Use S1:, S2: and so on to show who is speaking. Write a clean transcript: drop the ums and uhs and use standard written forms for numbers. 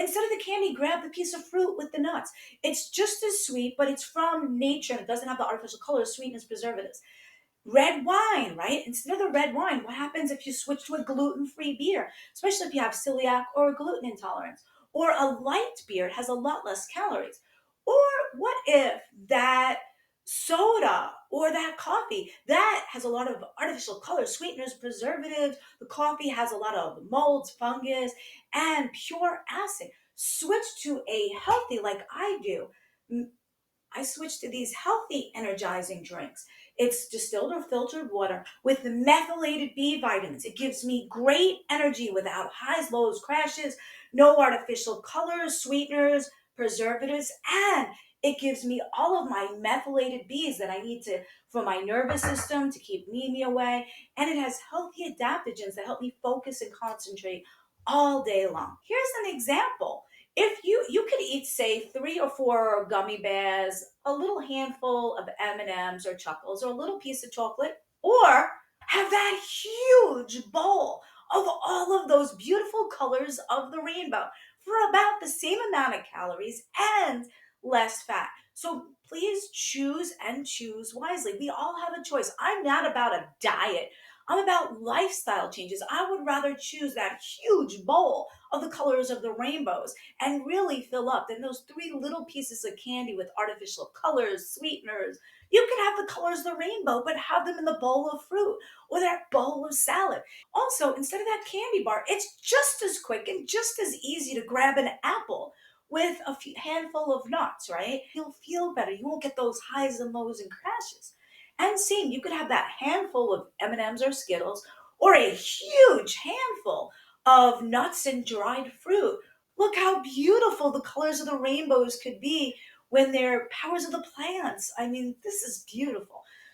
S1: Instead of the candy, grab the piece of fruit with the nuts. It's just as sweet, but it's from nature. It doesn't have the artificial colors, sweetness, preservatives. Red wine, right? Instead of the red wine, what happens if you switch to a gluten-free beer, especially if you have celiac or gluten intolerance? Or a light beer, it has a lot less calories. Or what if that soda or that coffee that has a lot of artificial colors, sweeteners, preservatives, the coffee has a lot of molds, fungus, and pure acid. Switch to a healthy like I do. I switched to these healthy energizing drinks. It's distilled or filtered water with the methylated B vitamins. It gives me great energy without highs, lows, crashes, no artificial colors, sweeteners, preservatives, and it gives me all of my methylated Bs that I need to for my nervous system to keep anemia away. And it has healthy adaptogens that help me focus and concentrate all day long. Here's an example. If you could eat, say, 3 or 4 gummy bears, a little handful of M&Ms or chuckles, or a little piece of chocolate, or have that huge bowl of all of those beautiful colors of the rainbow for about the same amount of calories and less fat. So please choose and choose wisely. We all have a choice. I'm not about a diet. I'm about lifestyle changes. I would rather choose that huge bowl of the colors of the rainbows and really fill up than those 3 little pieces of candy with artificial colors, sweeteners. You can have the colors of the rainbow, but have them in the bowl of fruit or that bowl of salad. Also, instead of that candy bar, it's just as quick and just as easy to grab an apple with a few handful of nuts, right? You'll feel better. You won't get those highs and lows and crashes. And same, you could have that handful of M&Ms or Skittles or a huge handful of nuts and dried fruit. Look how beautiful the colors of the rainbows could be when they're powers of the plants. I mean, this is beautiful.